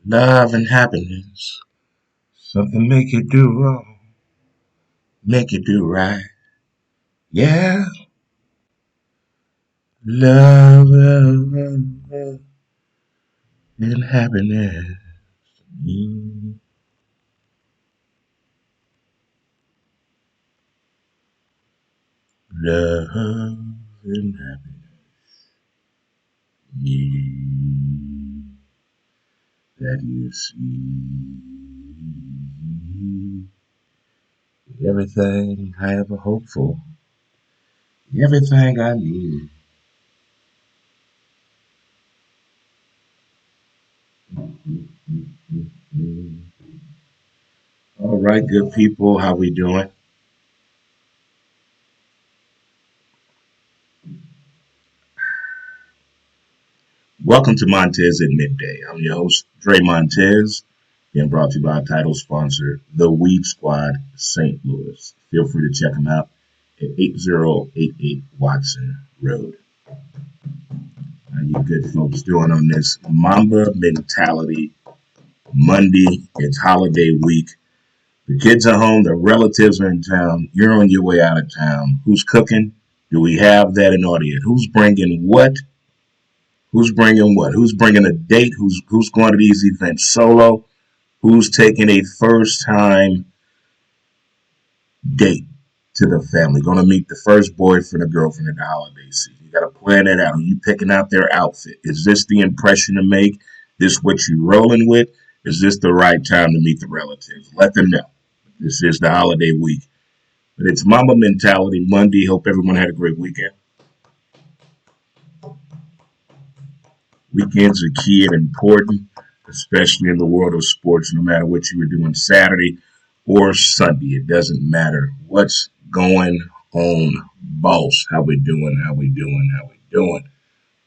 Love and happiness. Something make you do wrong, make you do right. Yeah. Love and happiness. Mm. Love and happiness. Mm. That you see. Everything I ever hoped for. Everything I need. Mm. All right, good people. How we doing? Welcome to Montez at Midday. I'm your host, Dre Montez, being brought to you by our title sponsor, The Weed Squad, St. Louis. Feel free to check them out at 8088 Watson Road. How you good folks doing on this Mamba Mentality Monday? It's holiday week. The kids are home, the relatives are in town. You're on your way out of town. Who's cooking? Do we have that in audience? Who's bringing what? Who's bringing what? Who's bringing a date? Who's going to these events solo? Who's taking a first time date to the family? Going to meet the first boyfriend or girlfriend in the holiday season. You got to plan that out. Are you picking out their outfit? Is this the impression to make? This what you rolling with? Is this the right time to meet the relatives? Let them know. This is the holiday week. But it's Mama Mentality Monday. Hope everyone had a great weekend. Weekends are key and important, especially in the world of sports, no matter what you were doing Saturday or Sunday. It doesn't matter what's going on, boss. How we doing, how we doing, how we doing.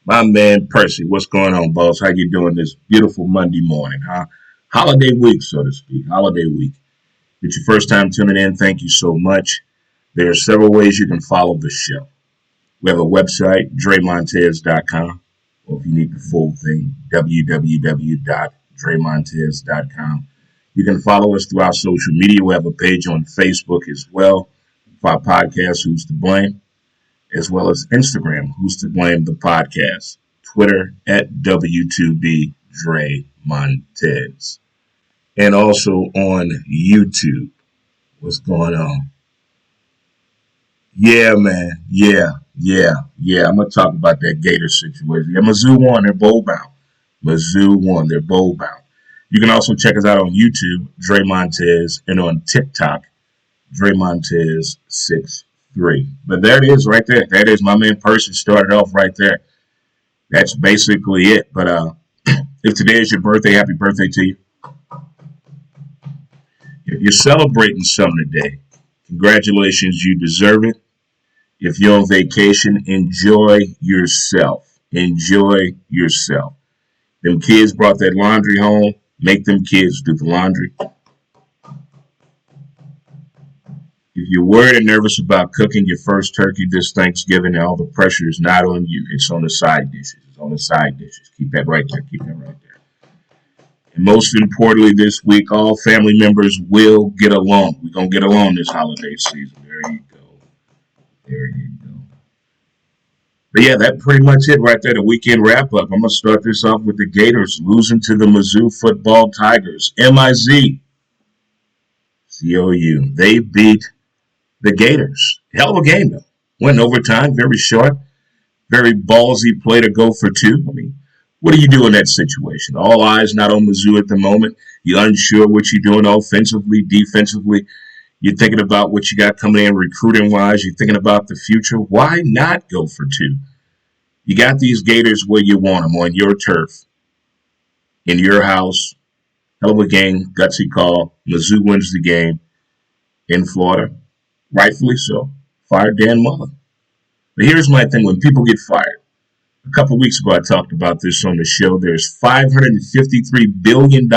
My man Percy, what's going on, boss? How you doing this beautiful Monday morning, huh? Holiday week, so to speak. Holiday week. If it's your first time tuning in, thank you so much. There are several ways you can follow the show. We have a website, dremontez.com. Or if you need the full thing, www.dremontez.com. You can follow us through our social media. We have a page on Facebook as well for our podcast, Who's to Blame, as well as Instagram, Who's to Blame the podcast, Twitter at W2B Dre Montez, and also on YouTube. What's going on? Yeah, man. Yeah. I'm gonna talk about that Gator situation. Yeah, Mizzou won. They're bowl bound. Mizzou won. They're bowl bound. You can also check us out on YouTube, Dre Montez, and on TikTok, Dre Montez 63. But there it is, right there. That is my man. Person started off right there. That's basically it. But if today is your birthday, happy birthday to you. If you're celebrating something today, congratulations. You deserve it. If you're on vacation, enjoy yourself. Enjoy yourself. Them kids brought that laundry home. Make them kids do the laundry. If you're worried and nervous about cooking your first turkey this Thanksgiving, all the pressure is not on you. It's on the side dishes. It's on the side dishes. Keep that right there. Keep that right there. And most importantly, this week, all family members will get along. We're going to get along this holiday season. There you go. There you go. But yeah, that's pretty much it right there. The weekend wrap up. I'm going to start this off with the Gators losing to the Mizzou football Tigers. MIZCOU. They beat the Gators. Hell of a game, though. Went in overtime, very short, very ballsy play to go for two. I mean, what do you do in that situation? All eyes not on Mizzou at the moment. You're unsure what you're doing offensively, defensively. You're thinking about what you got coming in recruiting wise. You're thinking about the future. Why not go for two? You got these Gators where you want them, on your turf, in your house. Hell of a game, gutsy call. Mizzou wins the game in Florida. Rightfully so. Fired Dan Mullen. But here's my thing. When people get fired, a couple of weeks ago I talked about this on the show. There's $553 billion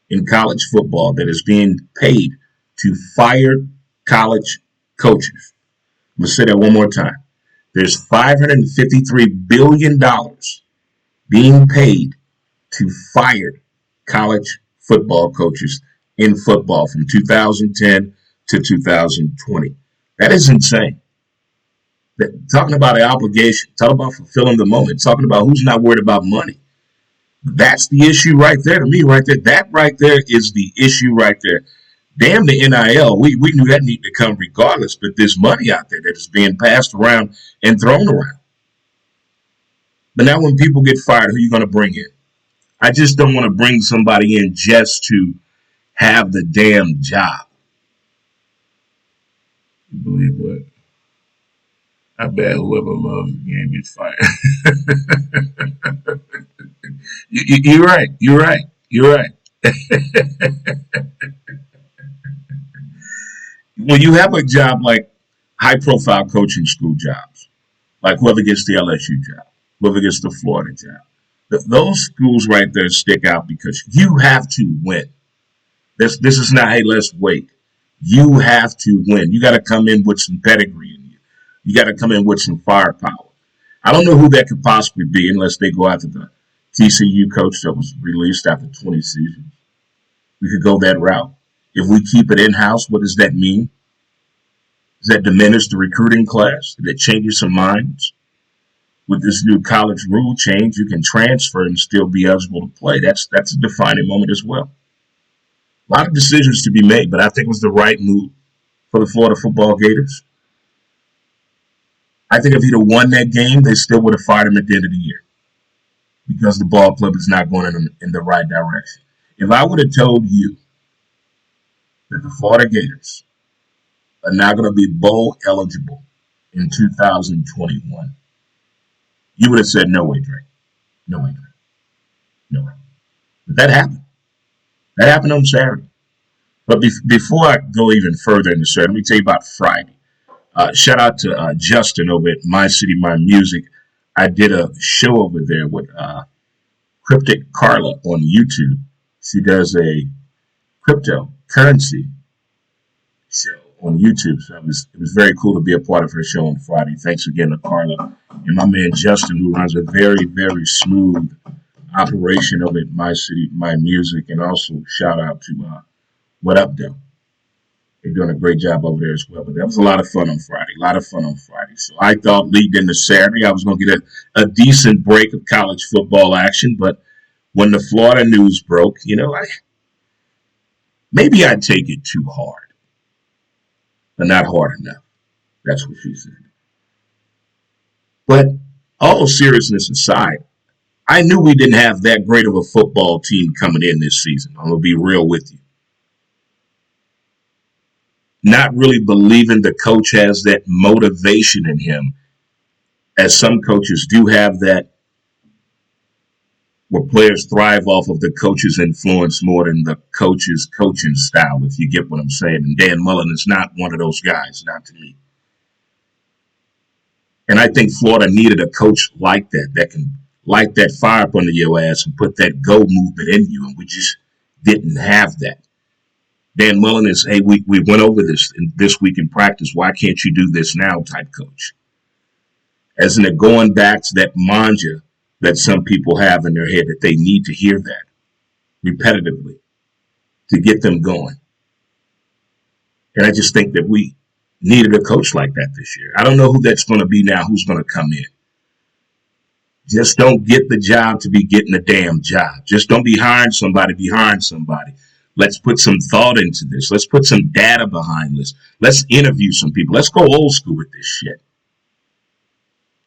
in college football that is being paid to fire college coaches. I'm going to say that one more time. There's $553 billion being paid to fire college football coaches in football from 2010 to 2020. That is insane. Talking about an obligation, talking about fulfilling the moment, talking about who's not worried about money. That's the issue right there to me, right there. That right there is the issue right there. Damn the NIL. We knew that needed to come regardless, but there's money out there that is being passed around and thrown around. But now when people get fired, who are you going to bring in? I just don't want to bring somebody in just to have the damn job. You believe what? I bet whoever loves the game gets fired. You're right. You're right. You're right. When you have a job like high profile coaching school jobs, like whoever gets the LSU job, whoever gets the Florida job, those schools right there stick out because you have to win. This is not, hey, let's wait. You have to win. You got to come in with some pedigree in you. You got to come in with some firepower. I don't know who that could possibly be unless they go after the TCU coach that was released after 20 seasons. We could go that route. If we keep it in-house, what does that mean? Does that diminish the recruiting class? Did it change some minds? With this new college rule change, you can transfer and still be eligible to play. That's a defining moment as well. A lot of decisions to be made, but I think it was the right move for the Florida football Gators. I think if he'd have won that game, they still would have fired him at the end of the year because the ball club is not going in the right direction. If I would have told you that the Florida Gators are not going to be bowl eligible in 2021, you would have said, no way, Drake. No way, Drake. No way. But that happened. That happened on Saturday. But before I go even further into Saturday, let me tell you about Friday. Shout out to Justin over at My City, My Music. I did a show over there with Cryptic Carla on YouTube. She does a cryptocurrency show on YouTube. So it was very cool to be a part of her show on Friday. Thanks again to Carla and my man Justin, who runs a very, very smooth operation over at My City, My Music. And also shout out to What Up, Though. They're doing a great job over there as well. But that was a lot of fun on Friday. So I thought leading into Saturday, I was going to get a decent break of college football action. But when the Florida news broke, maybe I take it too hard, but not hard enough. That's what she said. But all seriousness aside, I knew we didn't have that great of a football team coming in this season. I'm going to be real with you. Not really believing the coach has that motivation in him, as some coaches do have that, where players thrive off of the coach's influence more than the coach's coaching style, if you get what I'm saying. And Dan Mullen is not one of those guys, not to me. And I think Florida needed a coach like that can light that fire up under your ass and put that go movement in you, and we just didn't have that. Dan Mullen is, hey, we went over this week in practice. Why can't you do this now type coach? As in it going back to that manja that some people have in their head that they need to hear that repetitively to get them going. And I just think that we needed a coach like that this year. I don't know who that's going to be now, who's going to come in. Just don't get the job to be getting a damn job. Just don't be hiring somebody, be hiring somebody. Let's put some thought into this. Let's put some data behind this. Let's interview some people. Let's go old school with this shit.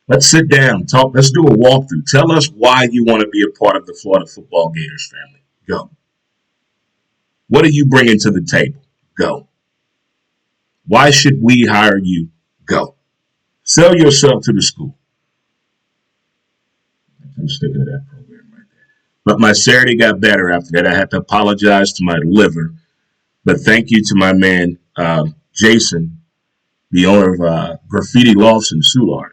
Let's sit down, talk. Let's do a walkthrough. Tell us why you want to be a part of the Florida Football Gators family. Go. What are you bringing to the table? Go. Why should we hire you? Go. Sell yourself to the school. I'm sticking to that program right there. But my Saturday got better after that. I had to apologize to my liver. But thank you to my man, Jason, the owner of Graffiti Lofts in Soulard.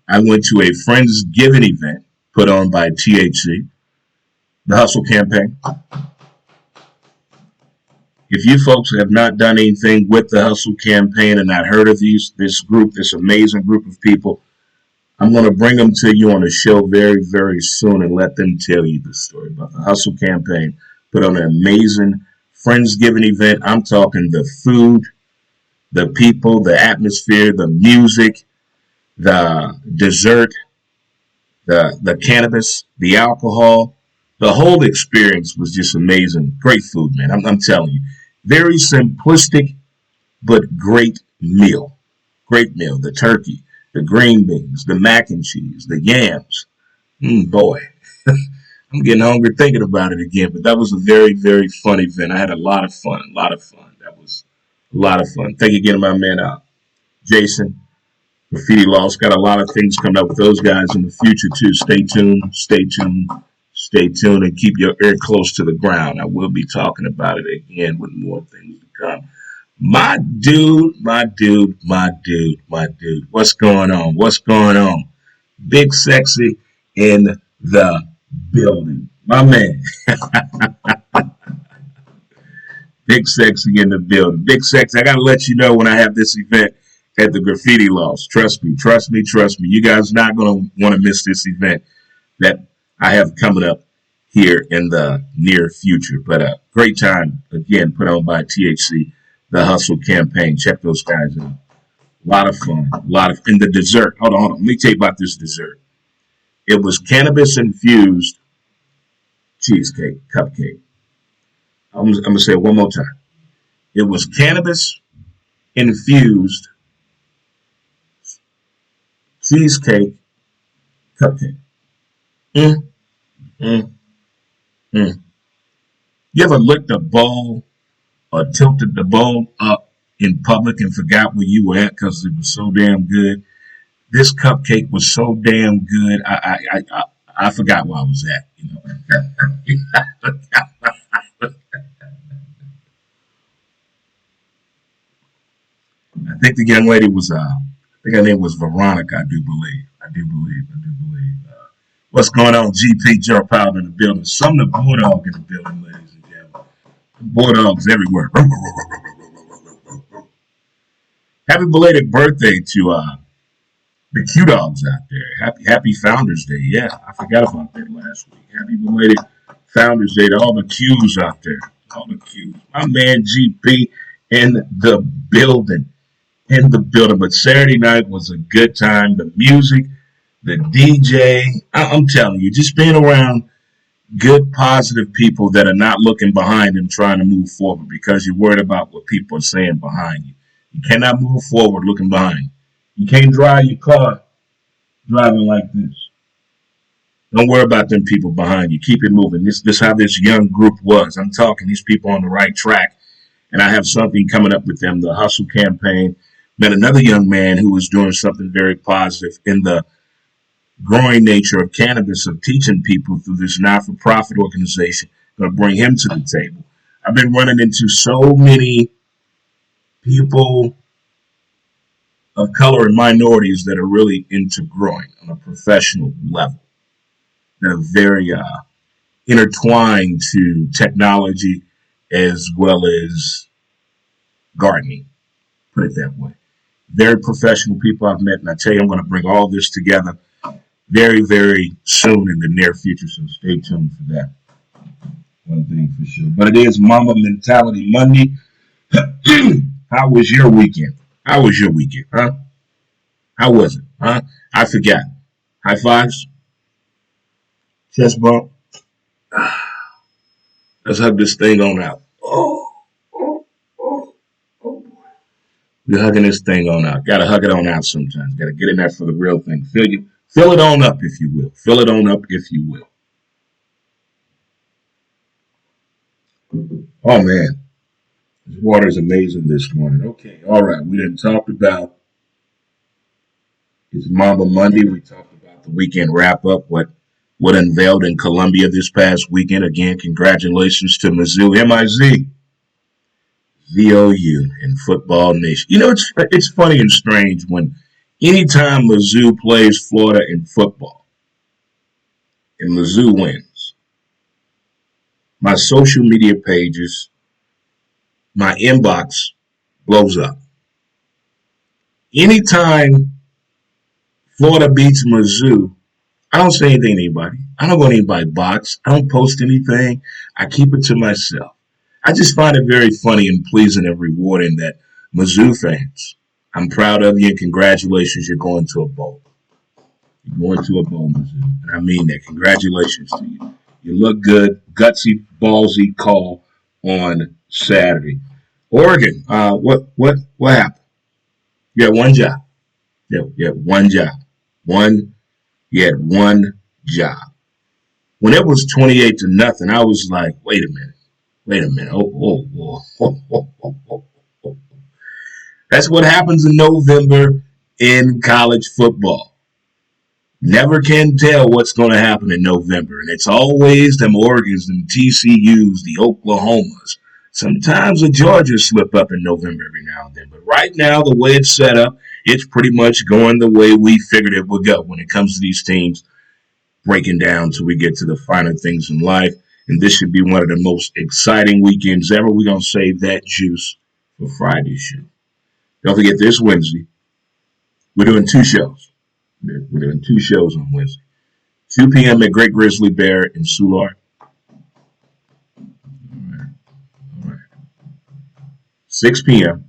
I went to a Friendsgiving event put on by THC, the Hustle Campaign. If you folks have not done anything with the Hustle Campaign and not heard of this group, this amazing group of people, I'm going to bring them to you on a show very, very soon and let them tell you the story about the Hustle campaign. Put on an amazing Friendsgiving event. I'm talking the food, the people, the atmosphere, the music, the dessert, the cannabis, the alcohol. The whole experience was just amazing. Great food, man. I'm telling you. Very simplistic, but great meal. Great meal. The turkey, the green beans, the mac and cheese, the yams. Boy, I'm getting hungry thinking about it again. But that was a very, very fun event. I had a lot of fun. A lot of fun. That was a lot of fun. Thank you again, my man, Jason. Graffiti Lost got a lot of things coming up with those guys in the future too. Stay tuned, stay tuned, stay tuned, and keep your ear close to the ground. I will be talking about it again with more things to come. My dude, my dude, my dude, my dude. What's going on? What's going on? Big Sexy in the building. My man. Big Sexy in the building. Big Sexy, I got to let you know when I have this event at the Graffiti Loft. Trust me, trust me, trust me. You guys are not going to want to miss this event that I have coming up here in the near future. But a great time, again, put on by THC, the Hustle campaign. Check those guys out. A lot of fun. A lot of, and the dessert. Hold on. Let me tell you about this dessert. It was cannabis infused cheesecake, cupcake. I'm going to say it one more time. It was cannabis infused cheesecake cupcake. Mm, mm, mm. You ever licked a bowl or tilted the bowl up in public and forgot where you were at because it was so damn good? This cupcake was so damn good. I forgot where I was at. You know, I think the young lady was. I think her name was Veronica. I do believe. I do believe. I do believe. What's going on, GP Joe Powell in the building? Sumner Bulldog in the building, ladies and gentlemen. Bulldogs everywhere. Happy belated birthday to the Q Dogs out there. Happy Founders Day. Yeah, I forgot about that last week. Happy belated Founders Day to all the Qs out there. All the Qs. My man GP in the building. In the building. But Saturday night was a good time. The music, the DJ. I'm telling you, just being around good, positive people that are not looking behind them trying to move forward because you're worried about what people are saying behind you. You cannot move forward looking behind. You can't drive your car driving like this. Don't worry about them people behind you. Keep it moving. This how this young group was. I'm talking these people on the right track. And I have something coming up with them, the Hustle campaign. Met another young man who was doing something very positive in the growing nature of cannabis, of teaching people through this not-for-profit organization. I'm going to bring him to the table. I've been running into so many people of color and minorities that are really into growing on a professional level. They're very intertwined to technology as well as gardening, put it that way. Very professional people I've met, and I tell you, I'm going to bring all this together very, very soon in the near future, so stay tuned for that. One thing for sure. But it is Mama Mentality Monday. How was your weekend? How was your weekend, huh? How was it, huh? I forgot. High fives? Chest bump? Let's hug this thing on out. We're hugging this thing on out. Gotta hug it on out sometimes. Gotta get in there for the real thing. Fill it on up, if you will. Fill it on up, if you will. Oh man, this water is amazing this morning. Okay, all right. We done talked about it's Mamba Monday. We talked about the weekend wrap up. What unveiled in Columbia this past weekend. Again, congratulations to Mizzou, M-I-Z. VOU and Football Nation. You know, it's funny and strange when anytime Mizzou plays Florida in football and Mizzou wins, my social media pages, my inbox blows up. Anytime Florida beats Mizzou. I don't say anything to anybody. I don't go to anybody's box. I don't post anything. I keep it to myself. I just find it very funny and pleasing and rewarding that Mizzou fans, I'm proud of you and congratulations, you're going to a bowl. You're going to a bowl, Mizzou. And I mean that. Congratulations to you. You look good. Gutsy, ballsy call on Saturday. Oregon, what happened? You had one job. You had one job. You had one job. When it was 28-0, I was like, wait a minute. Oh. That's what happens in November in college football. Never can tell what's going to happen in November. And it's always them Oregons, them TCUs, the Oklahomas. Sometimes the Georgias slip up in November every now and then. But right now, the way it's set up, it's pretty much going the way we figured it would go when it comes to these teams breaking down till we get to the finer things in life. And this should be one of the most exciting weekends ever. We're going to save that juice for Friday's show. Don't forget this Wednesday, we're doing two shows. We're doing two shows on Wednesday. 2 p.m. at Great Grizzly Bear in Soulard. All right. 6 p.m.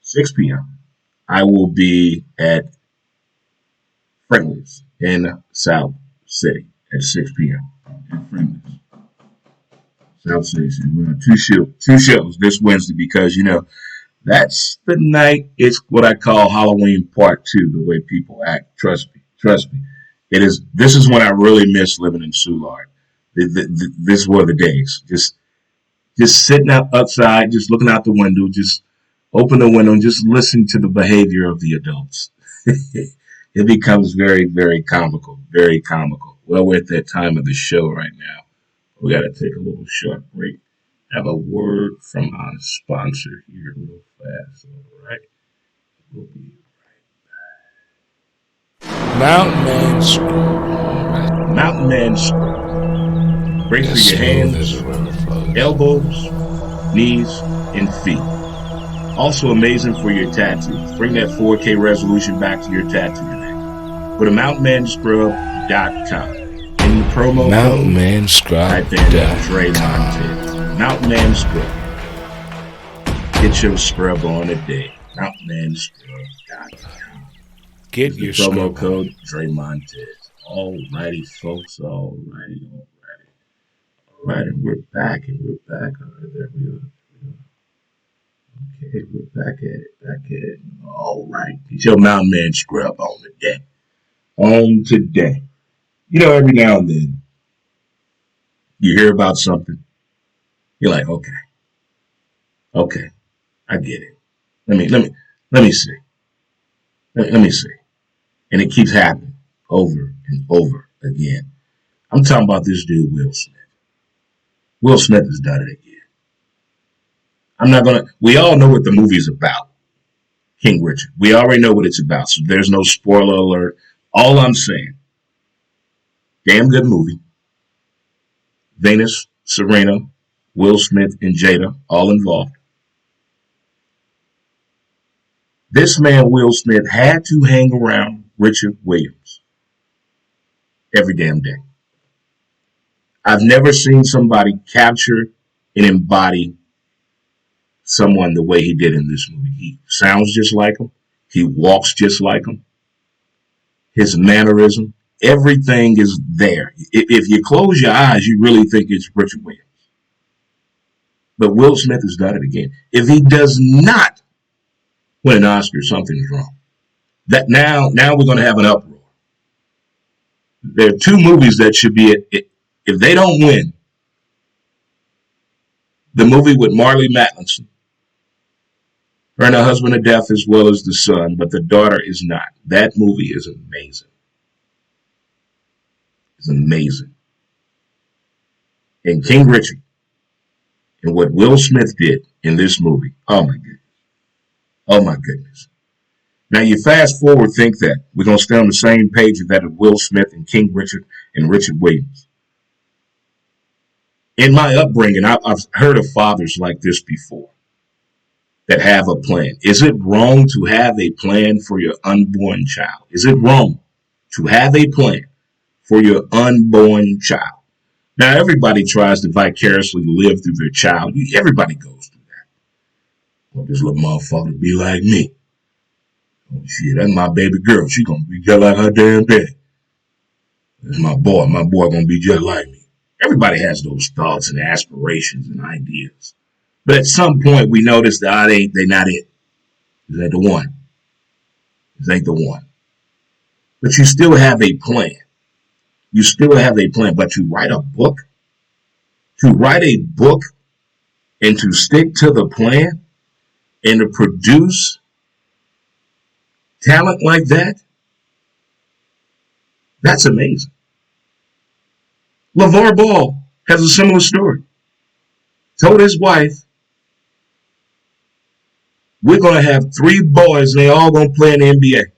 6 p.m. I will be at Friendly's in South City at 6 p.m. at Friendly's. South City. We're on two shows this Wednesday because, that's the night. It's what I call Halloween Part 2, the way people act. Trust me. This is when I really miss living in Soulard. This were the days. Just sitting outside, just looking out the window, just open the window and just listen to the behavior of the adults. It becomes very, very comical. Very comical. Well, we're at that time of the show right now. We got to take a little short break. Have a word from our sponsor here real fast. All right. We'll be right back. Mountain Man Scrub. Right. Mountain Man Scrub. Great for your hands, elbows, knees, and feet. Also amazing for your tattoos. Bring that 4K resolution back to your tattoo today. Go to mountainmanscrub.com. In the promo Mountain Man Scrub. Type in Dre Montez. Mountain Man Scrub. Get your scrub on today. MountainManScrub.com. Get your promo code Dre Montez. Alrighty, folks. Alrighty. Alright, and we're back. Alright, there we are. Okay, we're back at it. Alright. Get your Mountain Man Scrub on today. Every now and then you hear about something. You're like, okay, I get it. Let me see. Let me see. And it keeps happening over and over again. I'm talking about this dude, Will Smith. Will Smith has done it again. We all know what the movie's about. King Richard. We already know what it's about, so there's no spoiler alert. All I'm saying, damn good movie. Venus, Serena, Will Smith, and Jada, all involved. This man, Will Smith, had to hang around Richard Williams every damn day. I've never seen somebody capture and embody someone the way he did in this movie. He sounds just like him. He walks just like him. His mannerism, everything is there. If you close your eyes, you really think it's Richard Williams. But Will Smith has done it again. If he does not win an Oscar, something's wrong. That now we're going to have an uproar. There are two movies that should be if they don't win. The movie with Marlee Matlin, her and her husband are deaf as well as the son, but the daughter is not. That movie is amazing. It's amazing. And King Richard and what Will Smith did in this movie, oh my goodness. Oh my goodness. Now you fast forward, think that we're going to stay on the same page of that of Will Smith and King Richard and Richard Williams. In my upbringing, I've heard of fathers like this before. that have a plan. Is it wrong to have a plan for your unborn child? Is it wrong to have a plan for your unborn child? Now, everybody tries to vicariously live through their child. Everybody goes through that. Well, this little motherfucker be like me. Oh, shit, that's my baby girl. She gonna be just like her damn daddy. That's my boy. My boy gonna be just like me. Everybody has those thoughts and aspirations and ideas. But at some point, we notice that they're not it. This ain't the one. This ain't the one. But you still have a plan. You still have a plan. But to write a book and to stick to the plan and to produce talent like that, that's amazing. LeVar Ball has a similar story. Told his wife, we're going to have 3 boys and they all going to play in the NBA.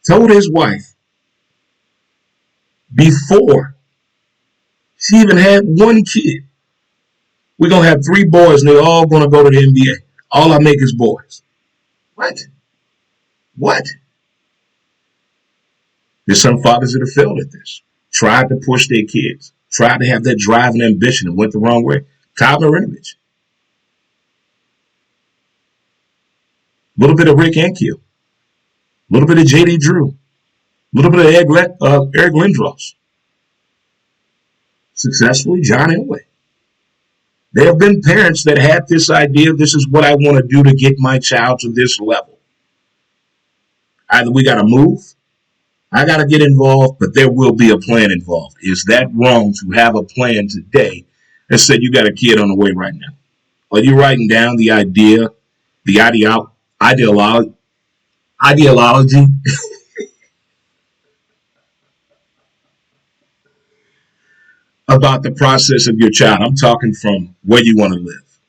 Told his wife before she even had 1 kid, we're going to have 3 boys and they're all going to go to the NBA. All I make is boys. What? There's some fathers that have failed at this. Tried to push their kids. Tried to have that drive and ambition and went the wrong way. Kyle Marinovich. A little bit of Rick Ankiel. A little bit of J.D. Drew. A little bit of Eric Lindros. Successfully, John Elway. There have been parents that had this idea, this is what I want to do to get my child to this level. Either we got to move, I got to get involved, but there will be a plan involved. Is that wrong to have a plan today that said you got a kid on the way right now? Are you writing down the idea, the ideology about the process of your child? I'm talking from where you want to live,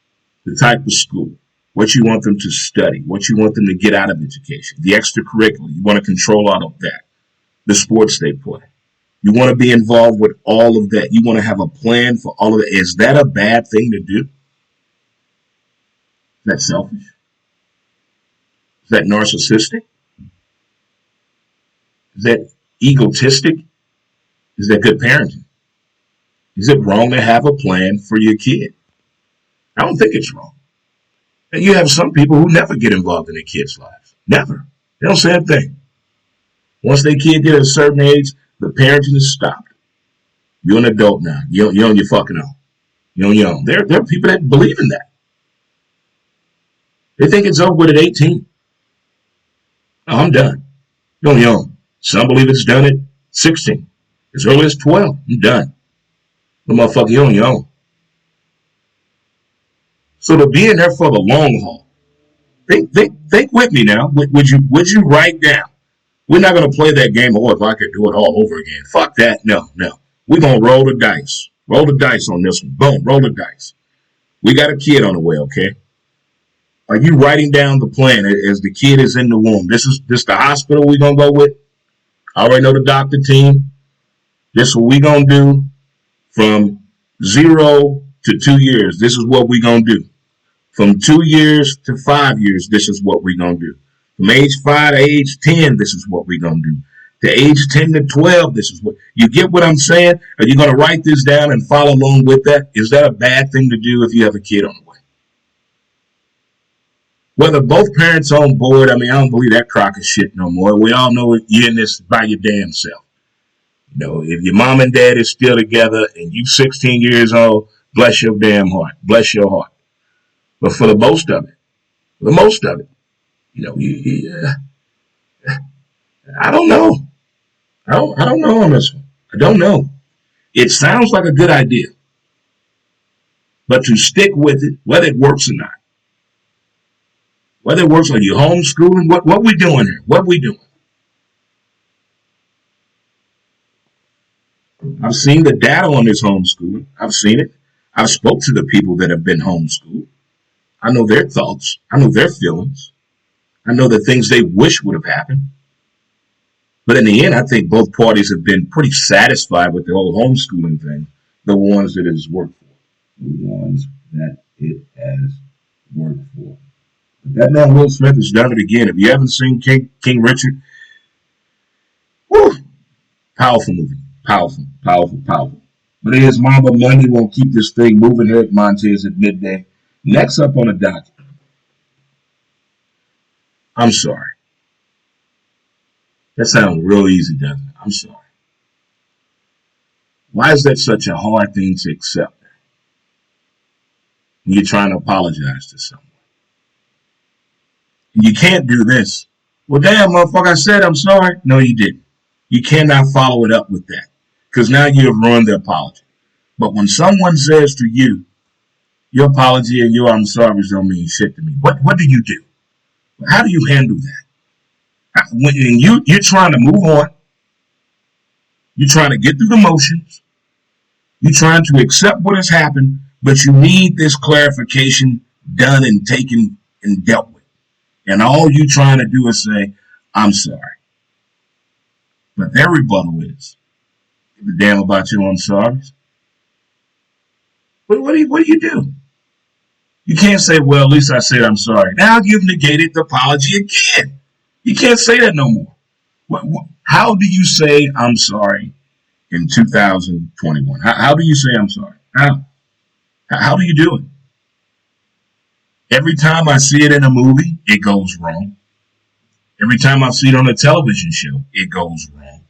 the type of school, what you want them to study, what you want them to get out of education, the extracurricular. You want to control all of that, the sports they play. You want to be involved with all of that. You want to have a plan for all of that. Is that a bad thing to do? Is that selfish? Is that narcissistic? Is that egotistic? Is that good parenting? Is it wrong to have a plan for your kid? I don't think it's wrong. And you have some people who never get involved in their kids' lives. Never. They don't say a thing. Once their kid gets a certain age, the parenting is stopped. You're an adult now. You're on your fucking own. You're on your own. There are people that believe in that. They think it's over with at 18. Oh, I'm done. You're on your own. Some believe it's done at 16. As early as 12. I'm done. The motherfucker, you're on your own. So to be in there for the long haul, think with me now. Would you write down? We're not going to play that game. Oh, if I could do it all over again. Fuck that. No. We're going to roll the dice. Roll the dice on this one. Boom, roll the dice. We got a kid on the way, okay? Are you writing down the plan as the kid is in the womb? This the hospital we're going to go with? I already know the doctor team. This is what we're going to do from 0 to 2 years. This is what we're going to do. From 2 years to 5 years, this is what we're going to do. From age 5 to age 10, this is what we're going to do. To age 10 to 12, this is what... You get what I'm saying? Are you going to write this down and follow along with that? Is that a bad thing to do if you have a kid on the way? Whether both parents on board, I don't believe that crock of shit no more. We all know you're in this by your damn self. You know, if your mom and dad is still together and you 16 years old, bless your damn heart. Bless your heart. But for the most of it, you know, I don't know. I don't know on this one. I don't know. It sounds like a good idea. But to stick with it, whether it works or not. Whether it works or you homeschooling, what we doing here? What we doing? I've seen the data on this homeschooling. I've seen it. I've spoke to the people that have been homeschooled. I know their thoughts. I know their feelings. I know the things they wish would have happened. But in the end, I think both parties have been pretty satisfied with the whole homeschooling thing, the ones that it has worked for. the ones that it has worked for. But that man Will Smith has done it again. If you haven't seen King Richard, whew, powerful movie. Powerful, powerful, powerful. But it is Mamba Monday. We'll keep this thing moving here at Montez at midday. Next up on the docket, I'm sorry. That sounds real easy, doesn't it? I'm sorry. Why is that such a hard thing to accept when you're trying to apologize to someone? You can't do this. Well, damn, motherfucker, I said I'm sorry. No, you didn't. You cannot follow it up with that because now you have ruined the apology. But when someone says to you, your apology and your I'm sorry don't mean shit to me, what do you do? How do you handle that? When you're trying to move on, you're trying to get through the motions, you're trying to accept what has happened, but you need this clarification done and taken and dealt with. And all you're trying to do is say, I'm sorry. But their rebuttal is, give a damn about your I'm sorries. What do you do? You can't say, well, at least I said I'm sorry. Now you've negated the apology again. You can't say that no more. How do you say I'm sorry in 2021? How do you say I'm sorry? How do you do it? Every time I see it in a movie, it goes wrong. Every time I see it on a television show, it goes wrong.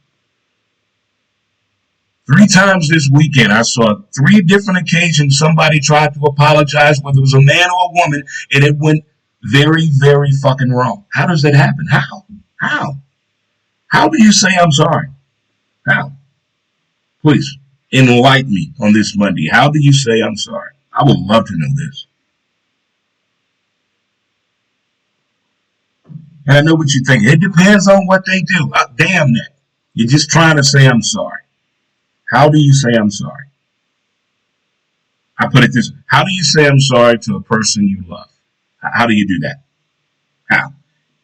3 times this weekend, I saw 3 different occasions somebody tried to apologize, whether it was a man or a woman, and it went very, very fucking wrong. How does that happen? How do you say I'm sorry? How? Please, enlighten me on this Monday. How do you say I'm sorry? I would love to know this. And I know what you think. It depends on what they do. Damn that. You're just trying to say I'm sorry. How do you say I'm sorry? I put it this way. How do you say I'm sorry to a person you love? How do you do that? How?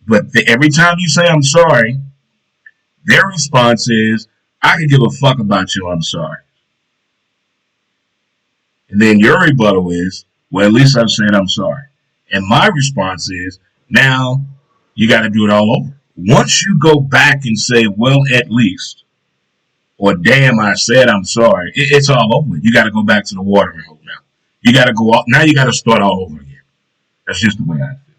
But every time you say I'm sorry, their response is, I can give a fuck about you, I'm sorry. And then your rebuttal is, well, at least I've said I'm sorry. And my response is, now you got to do it all over. Once you go back and say, well, at least, or damn, I said I'm sorry, it's all over. You got to go back to the watering hole now. You got to go out. Now you got to start all over again. That's just the way I feel.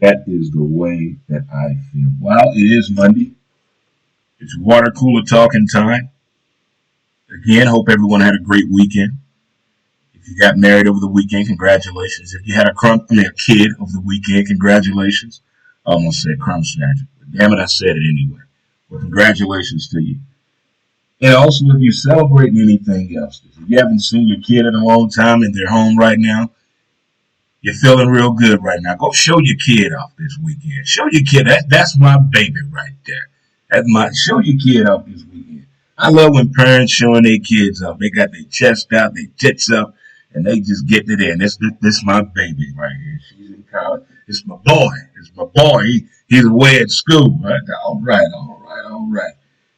That is the way that I feel. Well, it is Monday. It's water cooler talking time. Again, hope everyone had a great weekend. If you got married over the weekend, congratulations. If you had a kid over the weekend, congratulations. I almost said crumb snatcher, but damn it, I said it anyway. Well, congratulations to you. And also, if you're celebrating anything else, if you haven't seen your kid in a long time and they're home right now, you're feeling real good right now. Go show your kid off this weekend. Show your kid that's my baby right there. Show your kid off this weekend. I love when parents showing their kids off. They got their chest out, their tits up, and they just getting it in. This my baby right here. She's in college. It's my boy. He's away at school. Right? All right.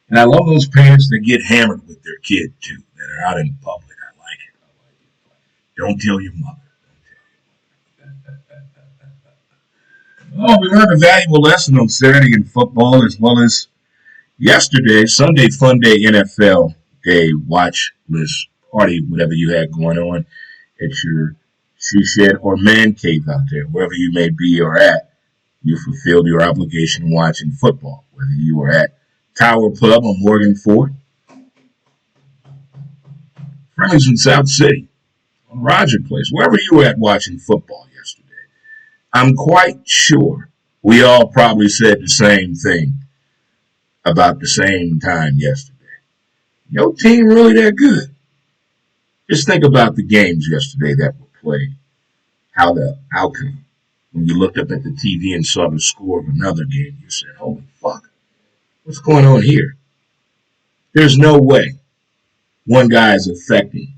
And I love those parents that get hammered with their kid too, that are out in public. I like it. Don't tell your mother. Oh, we learned a valuable lesson on Saturday in football as well as yesterday, Sunday Fun Day NFL Day watch list party, whatever you had going on at your she shed or man cave out there, wherever you may be or at. You fulfilled your obligation watching football, whether you were at Tower Pub on Morgan Ford, Friends in South City, on Roger Place, wherever you were at watching football yesterday. I'm quite sure we all probably said the same thing about the same time yesterday. Your team really that good? Just think about the games yesterday that were played. How the outcome. When you looked up at the TV and saw the score of another game, you said, holy fuck, what's going on here? There's no way one guy is affecting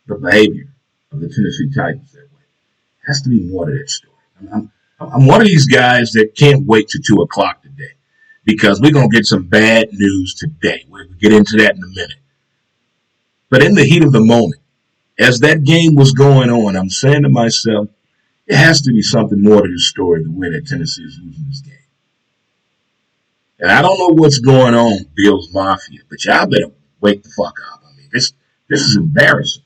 the behavior of the Tennessee Titans that way. It has to be more to that story. I'm one of these guys that can't wait till 2 o'clock today because we're going to get some bad news today. We'll get into that in a minute. But in the heat of the moment, As that game was going on, I'm saying to myself, it has to be something more to the story the way that Tennessee is losing this game. And I don't know what's going on, Bills Mafia, but y'all better wake the fuck up. I mean, this is embarrassing.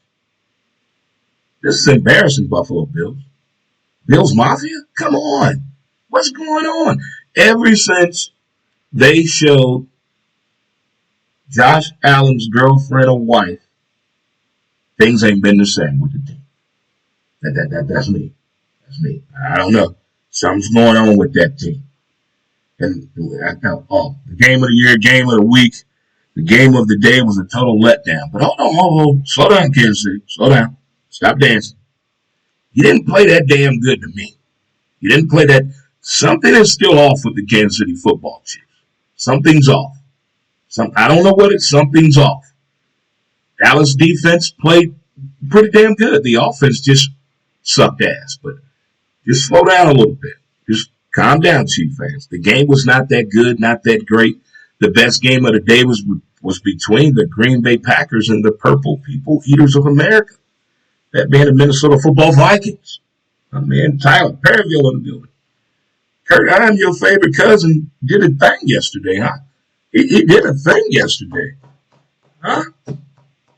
This is embarrassing, Buffalo Bills. Bills Mafia? Come on. What's going on? Ever since they showed Josh Allen's girlfriend or wife, things ain't been the same with the team. That's me. That's me. I don't know. Something's going on with that team. And the game of the year, game of the week, the game of the day was a total letdown. But hold on. Slow down, Kansas City. Slow down. Stop dancing. You didn't play that damn good to me. You didn't play that. Something is still off with the Kansas City football Chiefs. Something's off. I don't know what something's off. Dallas defense played pretty damn good. The offense just sucked ass. But just slow down a little bit. Just calm down, Chief fans. The game was not that good, not that great. The best game of the day was between the Green Bay Packers and the Purple People Eaters of America. That being the Minnesota Football Vikings. My man Tyler Perryville in the building. Kurt, I'm your favorite cousin, did a thing yesterday, huh? He did a thing yesterday. Huh?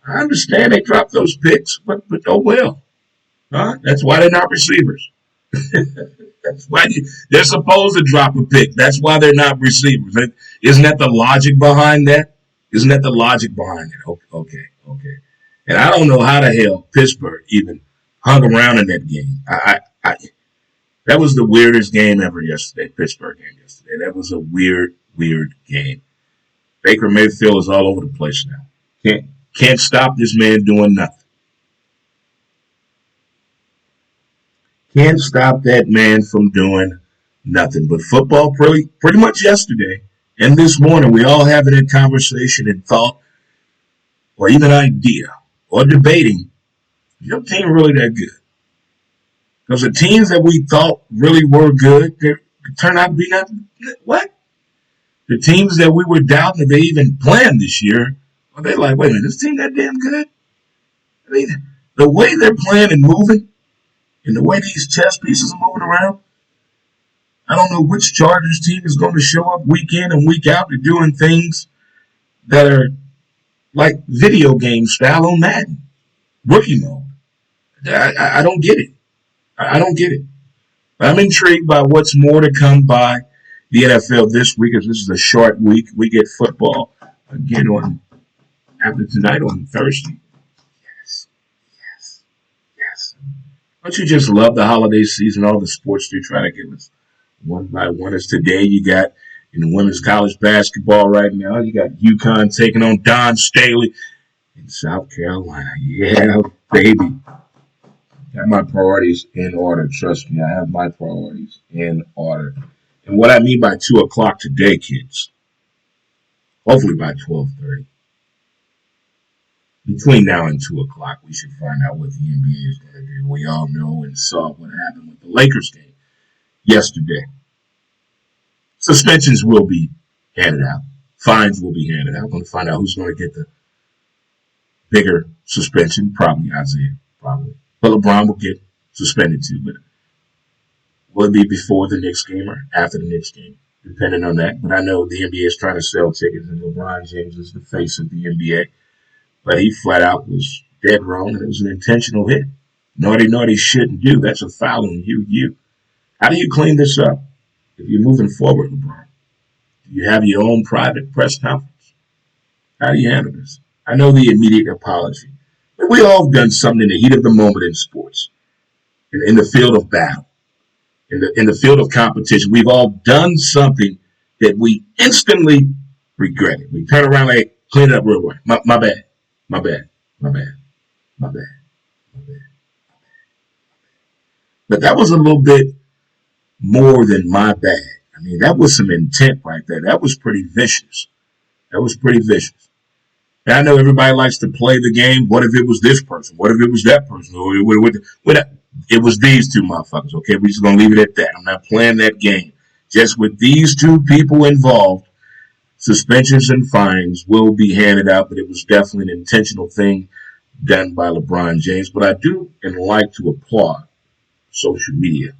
I understand they dropped those picks, but oh well. Huh? That's why they're not receivers. That's why they're supposed to drop a pick. That's why they're not receivers. Isn't that the logic behind that? Isn't that the logic behind it? Okay. And I don't know how the hell Pittsburgh even hung around in that game. That was the weirdest game ever yesterday, Pittsburgh game yesterday. That was a weird game. Baker Mayfield is all over the place now. Can't stop this man doing nothing. Can't stop that man from doing nothing. But football pretty much yesterday and this morning, we all having a conversation and thought, or even idea, or debating, is your team really that good? Because the teams that we thought really were good, they turned out to be not what? The teams that we were doubting if they even planned this year, well, they're like, wait a minute, this team that damn good? I mean, the way they're playing and moving, and the way these chess pieces are moving around, I don't know which Chargers team is going to show up week in and week out. They're doing things that are like video game style on Madden, rookie mode. I don't get it. I don't get it. But I'm intrigued by what's more to come by the NFL this week, as this is a short week. We get football again after tonight on Thursday. Yes. Don't you just love the holiday season? All the sports they try to give us one by one. As today you got in the women's college basketball right now, you got UConn taking on Don Staley in South Carolina. Yeah, baby. I have my priorities in order. Trust me, I have my priorities in order. And what I mean by 2 o'clock today, kids, hopefully by 12:30. Between now and 2 o'clock, we should find out what the NBA is going to do. We all know and saw what happened with the Lakers game yesterday. Suspensions will be handed out. Fines will be handed out. We're going to find out who's going to get the bigger suspension. Probably Isaiah. Probably. But LeBron will get suspended too. But will it be before the Knicks game or after the Knicks game? Depending on that. But I know the NBA is trying to sell tickets, and LeBron James is the face of the NBA. But he flat out was dead wrong, and it was an intentional hit. Naughty shouldn't do. That's a foul on you. How do you clean this up if you're moving forward, LeBron? Do you have your own private press conference? How do you handle this? I know the immediate apology. But we all have done something in the heat of the moment in sports, in the field of battle, in the field of competition. We've all done something that we instantly regretted. We turn around like, clean it up real quick. My bad. But that was a little bit more than my bad. I mean, that was some intent right there. That was pretty vicious. And I know everybody likes to play the game. What if it was this person? What if it was that person? It was these two motherfuckers. Okay, we're just going to leave it at that. I'm not playing that game. Just with these two people involved, suspensions and fines will be handed out, but it was definitely an intentional thing done by LeBron James, but I do and like to applaud social media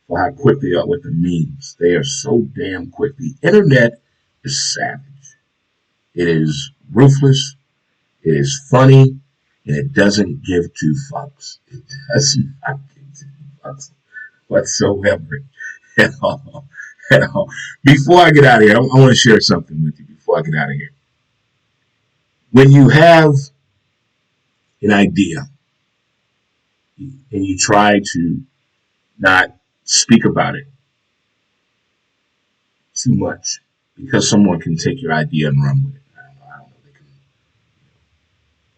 for how quick they are with the memes. They are so damn quick. The internet is savage. It is ruthless. It is funny, and it doesn't give two fucks. It does not give two fucks whatsoever at all. At all. Before I get out of here, I want to share something with you before I get out of here. When you have an idea and you try to not speak about it too much because someone can take your idea and run with it. I don't know. They can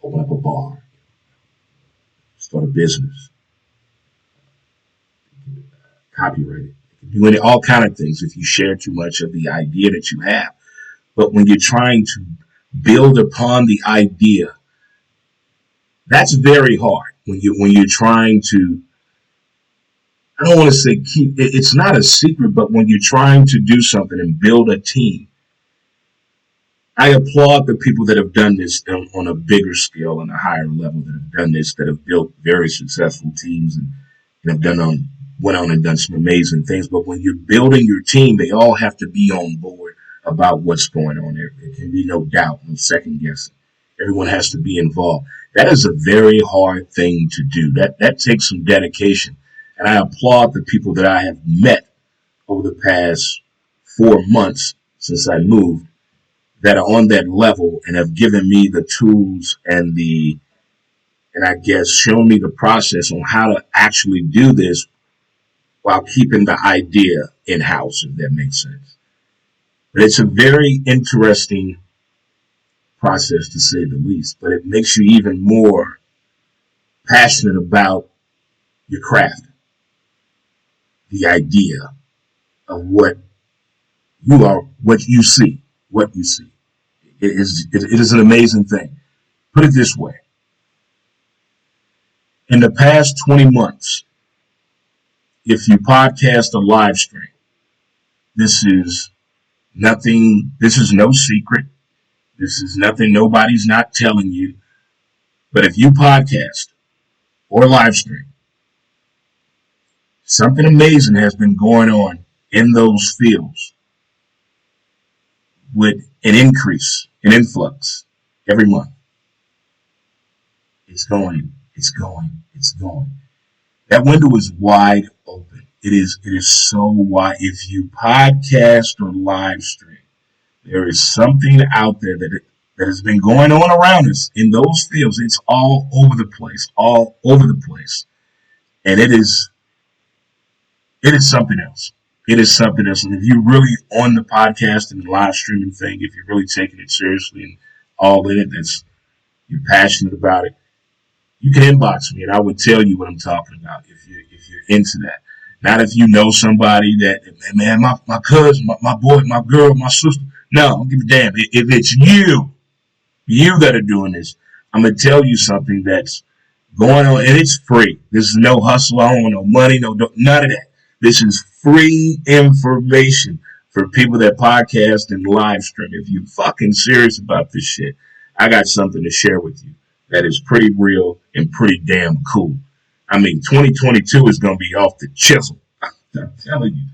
open up a bar, start a business, copyright it. They can do all kind of things if you share too much of the idea that you have. But when you're trying to build upon the idea, that's very hard. When you're trying to, I don't want to say keep, it's not a secret, but when you're trying to do something and build a team, I applaud the people that have done this on a bigger scale and a higher level that have done this, that have built very successful teams and went on and done some amazing things. But when you're building your team, they all have to be on board about what's going on there. There can be no doubt, no second guessing. Everyone has to be involved. That is a very hard thing to do. That takes some dedication. And I applaud the people that I have met over the past 4 months since I moved that are on that level and have given me the tools and I guess shown me the process on how to actually do this while keeping the idea in-house, if that makes sense. But it's a very interesting process to say the least, but it makes you even more passionate about your craft, the idea of what you see. It is an amazing thing. Put it this way. In the past 20 months, if you podcast or live stream, this is nothing, this is no secret. This is nothing nobody's not telling you. But if you podcast or live stream, something amazing has been going on in those fields with an increase, an influx every month. It's going. That window is wide open. It is so wide. If you podcast or live stream, there is something out there that has been going on around us in those fields. It's all over the place, and it is something else. It is something else. And if you're really on the podcast and the live streaming thing, if you're really taking it seriously and all in it, you're passionate about it, you can inbox me and I would tell you what I'm talking about if you're into that. Not if you know somebody that, man, my cousin, my boy, my girl, my sister. No, I don't give a damn. If it's you that are doing this, I'm going to tell you something that's going on, and it's free. This is no hustle. I don't want no money, none of that. This is free information for people that podcast and live stream. If you're fucking serious about this shit, I got something to share with you that is pretty real and pretty damn cool. I mean, 2022 is going to be off the chisel. I'm telling you,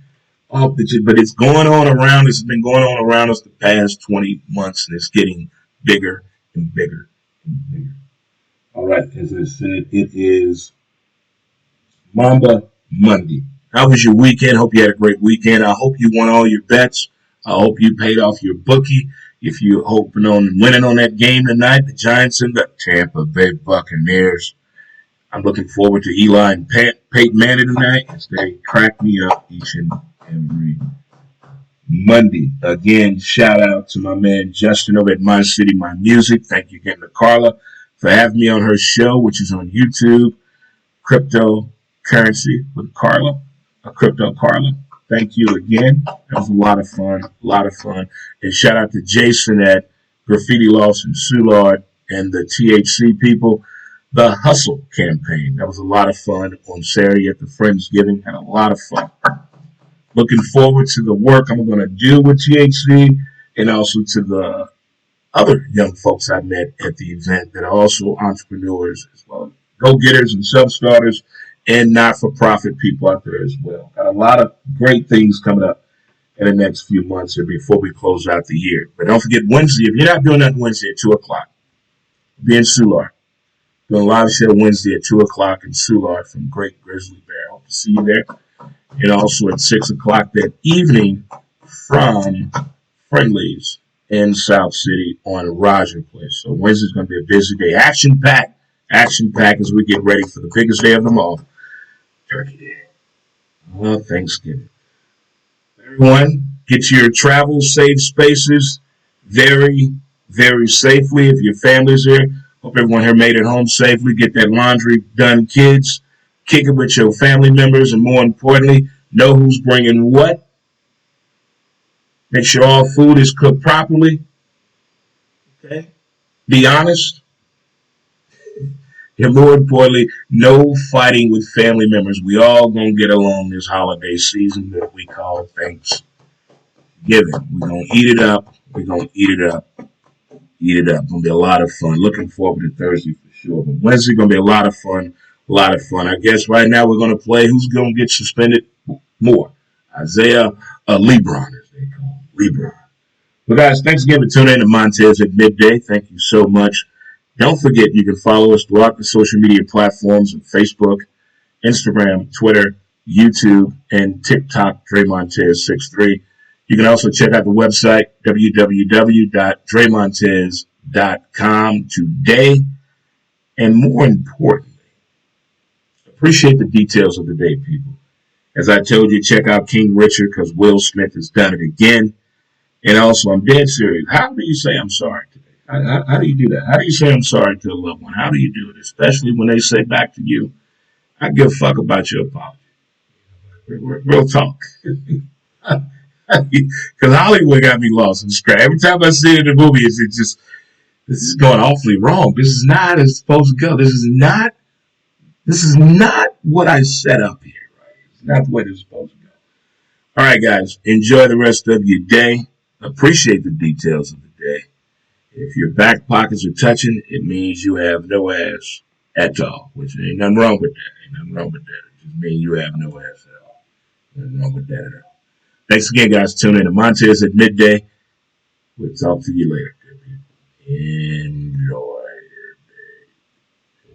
off the chisel. But it's going on around us. It's been going on around us the past 20 months, and it's getting bigger and bigger and bigger. All right, as I said, it is Mamba Monday. How was your weekend? Hope you had a great weekend. I hope you won all your bets. I hope you paid off your bookie. If you're hoping on winning on that game tonight, the Giants and the Tampa Bay Buccaneers. I'm looking forward to Eli and Peyton Manning tonight as they crack me up each and every Monday. Again, shout out to my man Justin over at My City, My Music. Thank you again to Carla for having me on her show, which is on YouTube, Cryptocurrency with Carla, Crypto Carla. Thank you again. That was a lot of fun. And shout out to Jason at Graffiti Lawson Soulard and the THC people. The Hustle campaign. That was a lot of fun on Saturday at the Friendsgiving. Had a lot of fun. Looking forward to the work I'm going to do with THC and also to the other young folks I met at the event that are also entrepreneurs as well, go-getters and self-starters and not-for-profit people out there as well. Got a lot of great things coming up in the next few months here before we close out the year. But don't forget Wednesday, if you're not doing that Wednesday at 2 o'clock, be in Solar. Doing a live show Wednesday at 2 o'clock in Solar from Great Grizzly Bear. Hope to see you there. And also at 6 o'clock that evening from Friendlies in South City on Roger Place. So Wednesday's going to be a busy day. Action packed as we get ready for the biggest day of them all, Turkey Day. Thanksgiving. Everyone, get to your travel safe spaces very, very safely. If your family's here, hope everyone here made it home safely. Get that laundry done, kids. Kick it with your family members, and more importantly, know who's bringing what. Make sure all food is cooked properly. Okay. Be honest. And more importantly, no fighting with family members. We all gonna get along this holiday season that we call Thanksgiving. We're gonna eat it up. We're gonna eat it up. Eat it up. Gonna be a lot of fun. Looking forward to Thursday for sure. But Wednesday gonna be a lot of fun. A lot of fun. I guess right now we're gonna play who's gonna get suspended more. Isaiah Lebron, as they call him. Lebron. Well, guys, thanks again for tuning in to Montez at Midday. Thank you so much. Don't forget, you can follow us throughout the social media platforms of Facebook, Instagram, Twitter, YouTube, and TikTok, DreMontez63. You can also check out the website, www.dremontez.com today. And more importantly, appreciate the details of the day, people. As I told you, check out King Richard because Will Smith has done it again. And also, I'm dead serious. How do you say I'm sorry today? How do you do that? How do you say I'm sorry to a loved one? How do you do it? Especially when they say back to you, I give a fuck about your apology. Real talk. Because Hollywood got me lost in the scrap. Every time I see it in the movie, it's just, this is going awfully wrong. This is not as it's supposed to go. This is not what I set up here. Right? It's not the way this is supposed to go. All right, guys. Enjoy the rest of your day. Appreciate the details of the day. If your back pockets are touching, it means you have no ass at all, which ain't nothing wrong with that. Ain't nothing wrong with that. It just means you have no ass at all. Nothing wrong with that at all. Thanks again, guys. Tune in to Montez at Midday. We'll talk to you later, good people. Enjoy your day.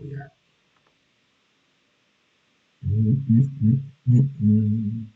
We out.